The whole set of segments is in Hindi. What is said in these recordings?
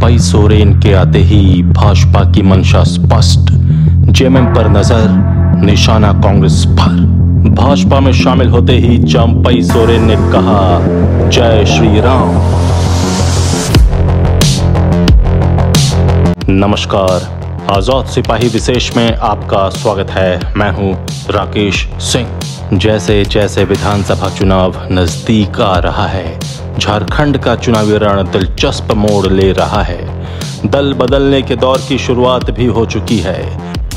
चंपई सोरेन के आते ही भाजपा की मंशा स्पष्ट, जेएमएम पर नजर, निशाना कांग्रेस पर। भाजपा में शामिल होते ही चंपई सोरेन ने कहा, जय श्री राम। नमस्कार, आजाद सिपाही विशेष में आपका स्वागत है। मैं हूं राकेश सिंह। जैसे जैसे विधानसभा चुनाव नजदीक आ रहा है, झारखंड का चुनावी रण दिलचस्प मोड़ ले रहा है। दल बदलने के दौर की शुरुआत भी हो चुकी है।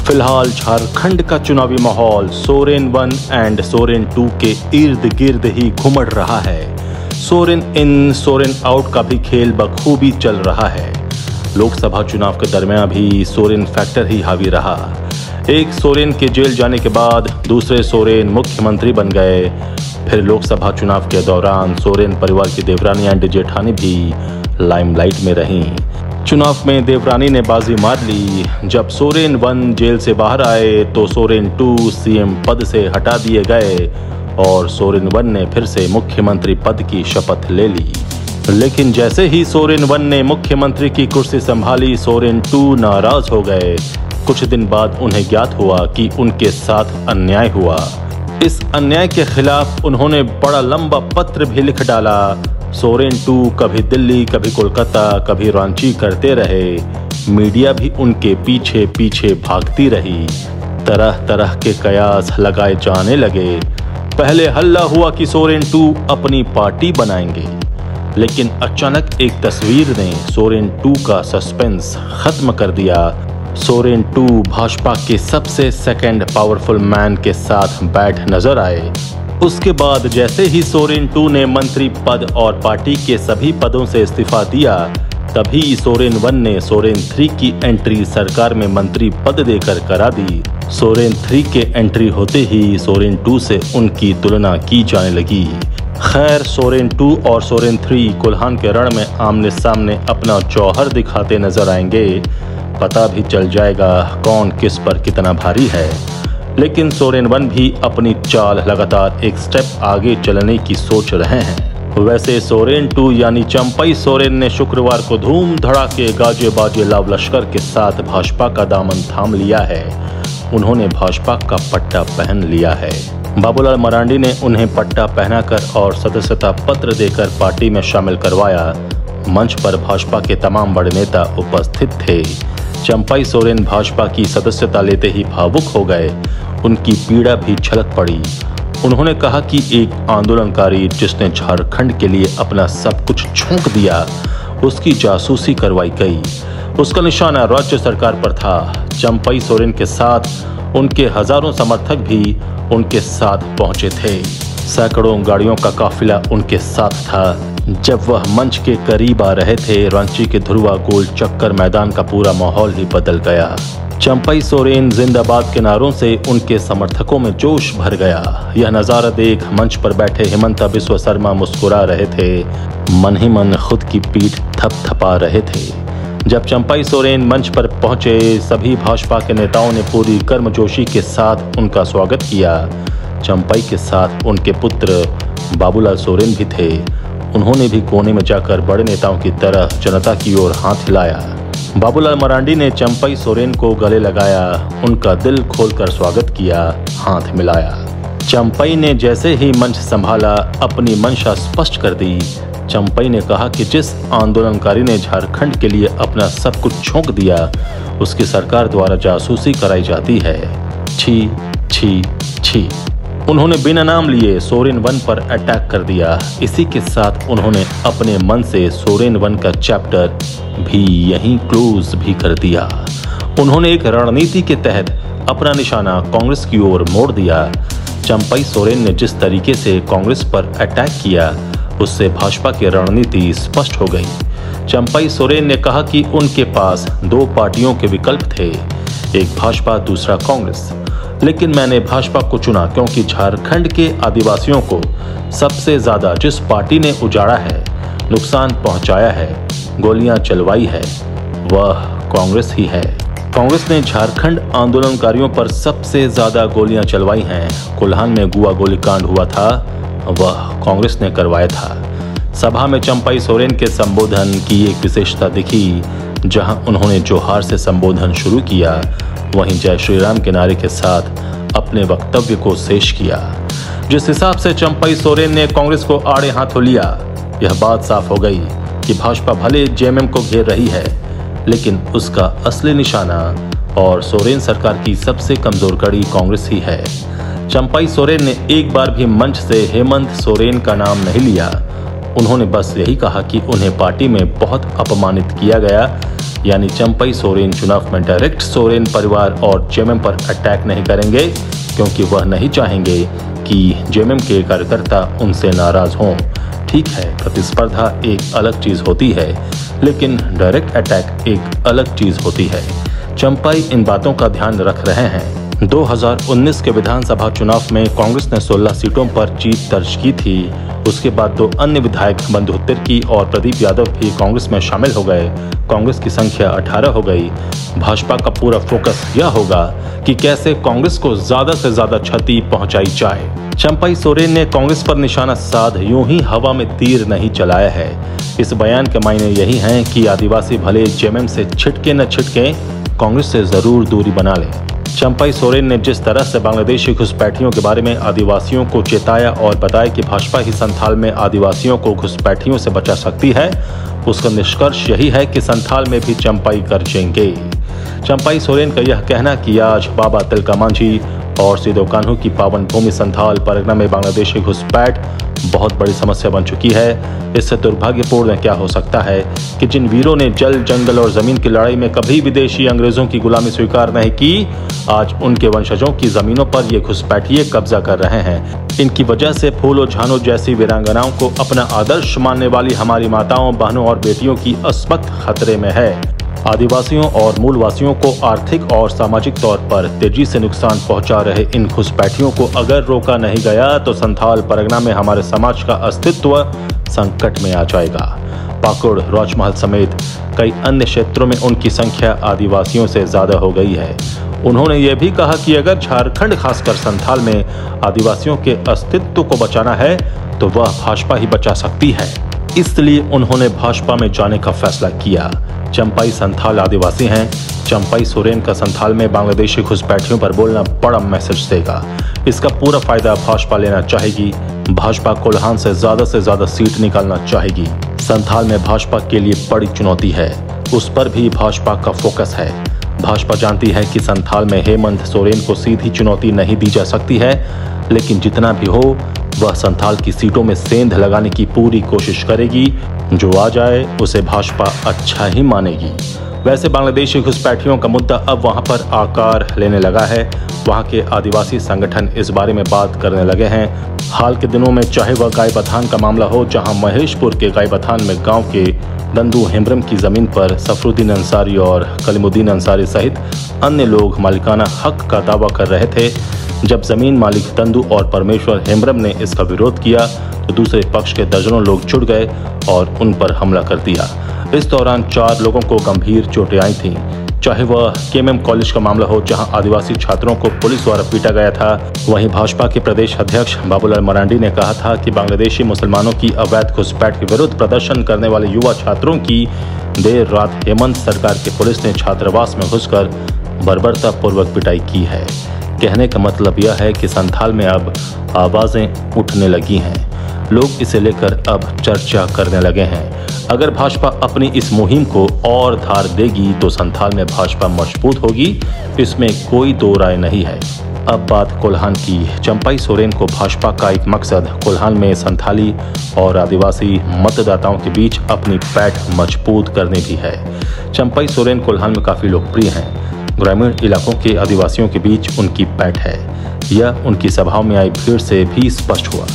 फिलहाल झारखंड का चुनावी माहौल सोरेन 1 एंड सोरेन 2 के इर्द गिर्द ही घुमड़ रहा है। सोरेन इन सोरेन आउट का भी खेल बखूबी चल रहा है। लोकसभा चुनाव के दरमियान भी सोरेन फैक्टर ही हावी रहा। एक सोरेन के जेल जाने के बाद दूसरे सोरेन मुख्यमंत्री बन गए। फिर लोकसभा चुनाव के दौरान सोरेन परिवार की देवरानी एंड जेठानी भी लाइमलाइट में रहीं। चुनाव में देवरानी ने बाजी मार ली। जब सोरेन 1 जेल से बाहर आए तो सोरेन 2 सीएम पद से हटा दिए गए और सोरेन 1 ने फिर से मुख्यमंत्री पद की शपथ ले ली। लेकिन जैसे ही सोरेन 1 ने मुख्यमंत्री की कुर्सी संभाली, सोरेन 2 नाराज हो गए। कुछ दिन बाद उन्हें ज्ञात हुआ कि उनके साथ अन्याय हुआ। इस अन्याय के खिलाफ उन्होंने बड़ा लंबा पत्र भी लिख डाला। सोरेन 2 कभी दिल्ली, कभी कोलकाता, कभी रांची करते रहे। मीडिया भी उनके पीछे पीछे भागती रही। तरह तरह के कयास लगाए जाने लगे। पहले हल्ला हुआ कि सोरेन 2 अपनी पार्टी बनाएंगे, लेकिन अचानक एक तस्वीर ने सोरेन 2 का सस्पेंस खत्म कर दिया। सोरेन 2 भाजपा के सबसे सेकंड पावरफुल मैन के साथ बैठ नजर आए। उसके बाद जैसे ही सोरेन 2 ने मंत्री पद और पार्टी के सभी पदों से इस्तीफा दिया, तभी सोरेन 1 ने सोरेन 3 की एंट्री सरकार में मंत्री पद देकर करा दी। सोरेन 3 के एंट्री होते ही सोरेन 2 से उनकी तुलना की जाने लगी। खैर, सोरेन 2 और सोरेन 3 कोल्हान के रण में आमने सामने अपना जौहर दिखाते नजर आएंगे। पता भी चल जाएगा कौन किस पर कितना भारी है। लेकिन सोरेन 1 भी अपनी चाल लगातार एक स्टेप आगे चलने की सोच रहे हैं। वैसे सोरेन 2 यानी चंपई सोरेन ने शुक्रवार को धूम धड़ाके गाजे बाजे लाव लश्कर के साथ भाजपा का दामन थाम लिया है। उन्होंने भाजपा का पट्टा पहन लिया है। बाबूलाल मरांडी ने उन्हें पट्टा पहनाकर और सदस्यता पत्र देकर पार्टी में शामिल करवाया। मंच पर भाजपा के तमाम बड़े नेता उपस्थित थे। चंपई सोरेन भाजपा की सदस्यता लेते ही भावुक हो गए। उनकी पीड़ा भी छलक पड़ी। उन्होंने कहा कि एक आंदोलनकारी जिसने झारखंड के लिए अपना सब कुछ झोंक दिया, उसकी जासूसी करवाई गई। उसका निशाना राज्य सरकार पर था। चंपई सोरेन के साथ उनके हजारों समर्थक भी उनके साथ पहुंचे थे। सैकड़ों गाड़ियों का काफिला उनके साथ था। जब वह मंच के करीब आ रहे थे, रांची के ध्रुवा गोल चक्कर मैदान का पूरा माहौल ही बदल गया। चंपई सोरेन जिंदाबाद के नारों से उनके समर्थकों में जोश भर गया। यह नजारा देख मंच पर बैठे हिमंता बिस्वा शर्मा मुस्कुरा रहे थे। मन ही मन खुद की पीठ थपथपा रहे थे। जब चंपई सोरेन मंच पर पहुंचे, सभी भाजपा के नेताओं ने पूरी गर्मजोशी के साथ उनका स्वागत किया। चंपई के साथ उनके पुत्र बाबूलाल सोरेन भी थे। उन्होंने भी कोने में जाकर बड़े नेताओं की तरह जनता की ओर हाथ हिलाया। बाबूलाल मरांडी ने चंपई सोरेन को गले लगाया, उनका दिल खोलकर स्वागत किया, हाथ मिलाया। चंपई ने जैसे ही मंच संभाला, अपनी मंशा स्पष्ट कर दी। चंपई ने कहा कि जिस आंदोलनकारी ने झारखंड के लिए अपना सब कुछ झोंक दिया, उसकी सरकार द्वारा जासूसी कराई जाती है। छी छी छी। उन्होंने बिना नाम लिए सोरेन 1 पर अटैक कर दिया। इसी के साथ उन्होंने अपने मन से सोरेन 1 का चैप्टर भी यहीं क्लोज भी कर दिया। उन्होंने एक रणनीति के तहत अपना निशाना कांग्रेस की ओर मोड़ दिया। चंपई सोरेन ने जिस तरीके से कांग्रेस पर अटैक किया, उससे भाजपा की रणनीति स्पष्ट हो गई। चंपई सोरेन ने कहा कि उनके पास 2 पार्टियों के विकल्प थे, एक भाजपा, दूसरा कांग्रेस। लेकिन मैंने भाजपा को चुना क्योंकि झारखंड के आदिवासियों को सबसे ज्यादा जिस पार्टी ने उजाड़ा है, नुकसान पहुंचाया है, गोलियां चलवाई है, वह कांग्रेस ही है। कांग्रेस ने झारखंड आंदोलनकारियों पर सबसे ज्यादा गोलियां चलवाई हैं। कोल्हान में गुआ गोलीकांड हुआ था, वह कांग्रेस ने करवाया था। सभा में चंपाई सोरेन के संबोधन की एक विशेषता दिखी। जहां उन्होंने जोहार से संबोधन शुरू किया, वहीं जय श्री राम के नारे के साथ अपने वक्तव्य को शेष किया। जिस हिसाब से चंपाई सोरेन ने कांग्रेस को आड़े हाथों लिया, यह बात साफ हो गई कि भाजपा भले जेएमएम को घेर रही है, लेकिन उसका असली निशाना और सोरेन सरकार की सबसे कमजोर कड़ी कांग्रेस ही है। चंपाई सोरेन ने एक बार भी मंच से हेमंत सोरेन का नाम नहीं लिया। उन्होंने बस यही कहा कि उन्हें पार्टी में बहुत अपमानित किया गया, यानी चंपाई सोरेन चुनाव में डायरेक्ट सोरेन परिवार और जेएमएम पर अटैक नहीं करेंगे, क्योंकि वह नहीं चाहेंगे कि जेएमएम के कार्यकर्ता उनसे नाराज हों। ठीक है, प्रतिस्पर्धा एक अलग चीज होती है, लेकिन डायरेक्ट अटैक एक अलग चीज होती है। चंपाई इन बातों का ध्यान रख रहे हैं। 2019 के विधानसभा चुनाव में कांग्रेस ने 16 सीटों पर जीत दर्ज की थी। उसके बाद 2 अन्य विधायक बंधु तिर्की और प्रदीप यादव भी कांग्रेस में शामिल हो गए। कांग्रेस की संख्या 18 हो गई। भाजपा का पूरा फोकस यह होगा कि कैसे कांग्रेस को ज्यादा से ज्यादा क्षति पहुंचाई जाए। चंपाई सोरेन ने कांग्रेस पर निशाना साध यूं ही हवा में तीर नहीं चलाया है। इस बयान के मायने यही हैं कि आदिवासी भले जेएमएम से छिटके न छिटके, कांग्रेस से जरूर दूरी बना लें। चंपाई सोरेन ने जिस तरह से बांग्लादेशी घुसपैठियों के बारे में आदिवासियों को चेताया और बताया कि भाजपा ही संथाल में आदिवासियों को घुसपैठियों से बचा सकती है, उसका निष्कर्ष यही है कि संथाल में भी चंपाई गरजेंगे। चंपाई सोरेन का यह कहना कि आज बाबा तिलका मांझी और सिदो कान्हू की पावन भूमि संथाल परगना में बांग्लादेशी घुसपैठ बहुत बड़ी समस्या बन चुकी है। इससे दुर्भाग्यपूर्ण क्या हो सकता है कि जिन वीरों ने जल, जंगल और जमीन की लड़ाई में कभी विदेशी अंग्रेजों की गुलामी स्वीकार नहीं की, आज उनके वंशजों की जमीनों पर ये घुसपैठिए कब्जा कर रहे हैं। इनकी वजह से फूलो झानो जैसी वीरांगनाओं को अपना आदर्श मानने वाली हमारी माताओं, बहनों और बेटियों की अस्मत खतरे में है। आदिवासियों और मूलवासियों को आर्थिक और सामाजिक तौर पर तेजी से नुकसान पहुंचा रहे इन घुसपैठियों को अगर रोका नहीं गया तो संथाल परगना में हमारे समाज का अस्तित्व संकट में आ जाएगा। पाकुड़, राजमहल समेत कई अन्य क्षेत्रों में उनकी संख्या आदिवासियों से ज्यादा हो गई है। उन्होंने ये भी कहा कि अगर झारखंड, खासकर संथाल में आदिवासियों के अस्तित्व को बचाना है तो वह भाजपा ही बचा सकती है। इसलिए उन्होंने भाजपा में जाने का फैसला किया। चंपाई संथाल आदिवासी हैं। चंपाई सोरेन का संथाल में बांग्लादेशी घुसपैठियों पर बोलना बड़ा मैसेज देगा। इसका पूरा फायदा भाजपा लेना चाहेगी। भाजपा कोल्हान से ज्यादा सीट निकालना चाहेगी। संथाल में भाजपा के लिए बड़ी चुनौती है, उस पर भी भाजपा का फोकस है। भाजपा जानती है कि संथाल में हेमंत सोरेन को सीधी चुनौती नहीं दी जा सकती है, लेकिन जितना भी हो वह संथाल की सीटों में सेंध लगाने की पूरी कोशिश करेगी। जो आ जाए उसे भाजपा अच्छा ही मानेगी। वैसे बांग्लादेशी घुसपैठियों का मुद्दा अब वहां पर आकार लेने लगा है। वहां के आदिवासी संगठन इस बारे में बात करने लगे हैं। हाल के दिनों में चाहे वह गायबथान का मामला हो, जहां महेशपुर के गायबथान में गांव के दंदू हेम्ब्रम की जमीन पर सफरुद्दीन अंसारी और कलीमुद्दीन अंसारी सहित अन्य लोग मालिकाना हक का दावा कर रहे थे। जब जमीन मालिक दंदू और परमेश्वर हेम्ब्रम ने इसका विरोध किया तो दूसरे पक्ष के दर्जनों लोग जुट गए और उन पर हमला कर दिया। इस दौरान 4 लोगों को गंभीर चोटें आई थीं। चाहे वह केएमएम कॉलेज का मामला हो, जहां आदिवासी छात्रों को पुलिस द्वारा पीटा गया था। वहीं भाजपा के प्रदेश अध्यक्ष बाबूलाल मरांडी ने कहा था कि बांग्लादेशी मुसलमानों की अवैध घुसपैठ के विरुद्ध प्रदर्शन करने वाले युवा छात्रों की देर रात हेमंत सरकार की पुलिस ने छात्रावास में घुसकर बर्बरतापूर्वक पिटाई की है। कहने का मतलब यह है कि संथाल में अब आवाजें उठने लगी हैं। लोग इसे लेकर अब चर्चा करने लगे हैं। अगर भाजपा अपनी इस मुहिम को और धार देगी तो संथाल में भाजपा मजबूत होगी, इसमें कोई दो राय नहीं है। अब बात कोल्हान की। चंपाई सोरेन को भाजपा का एक मकसद कोल्हान में संथाली और आदिवासी मतदाताओं के बीच अपनी पैठ मजबूत करने भी है। चंपाई सोरेन कोल्हान में काफी लोकप्रिय हैं। ग्रामीण इलाकों के आदिवासियों के बीच उनकी पैठ है। यह उनकी सभाओं में आई भीड़ से भी स्पष्ट हुआ।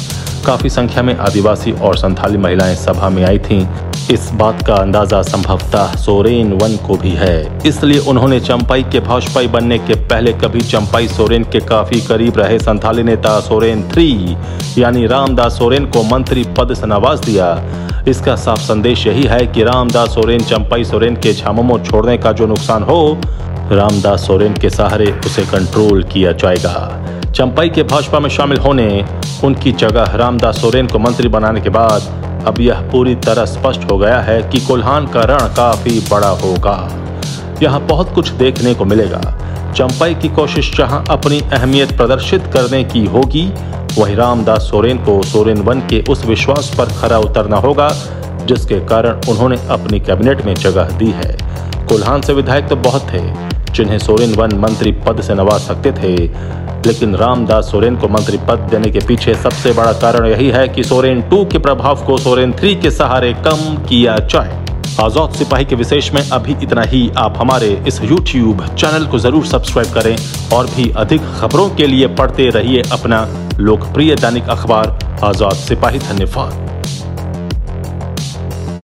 काफी संख्या में आदिवासी और संथाली महिलाएं सभा में आई थीं। इस बात का अंदाजा संभवतः सोरेन 1 को भी है। इसलिए उन्होंने चंपाई के भाजपाई बनने के पहले कभी चंपाई सोरेन के काफी करीब रहे संथाली नेता सोरेन 3 यानी रामदास सोरेन को मंत्री पद से नवाज दिया। इसका साफ संदेश यही है कि रामदास सोरेन चंपाई सोरेन के झामुमो छोड़ने का जो नुकसान हो, रामदास सोरेन के सहारे उसे कंट्रोल किया जाएगा। चंपाई के भाजपा में शामिल होने, उनकी जगह रामदास सोरेन को मंत्री बनाने के बाद अब यह पूरी तरह स्पष्ट हो गया है कि कोल्हान का रण काफी बड़ा होगा। यहाँ बहुत कुछ देखने को मिलेगा। चंपाई की कोशिश जहाँ अपनी अहमियत प्रदर्शित करने की होगी, वहीं रामदास सोरेन को सोरेन वन के उस विश्वास पर खरा उतरना होगा जिसके कारण उन्होंने अपनी कैबिनेट में जगह दी है। कोल्हान से विधायक तो बहुत थे जिन्हें सोरेन वन मंत्री पद से नवाज सकते थे, लेकिन रामदास सोरेन को मंत्री पद देने के पीछे सबसे बड़ा कारण यही है कि सोरेन 2 के प्रभाव को सोरेन 3 के सहारे कम किया जाए। आजाद सिपाही के विशेष में अभी इतना ही। आप हमारे इस YouTube चैनल को जरूर सब्सक्राइब करें और भी अधिक खबरों के लिए पढ़ते रहिए अपना लोकप्रिय दैनिक अखबार आजाद सिपाही। धन्यवाद।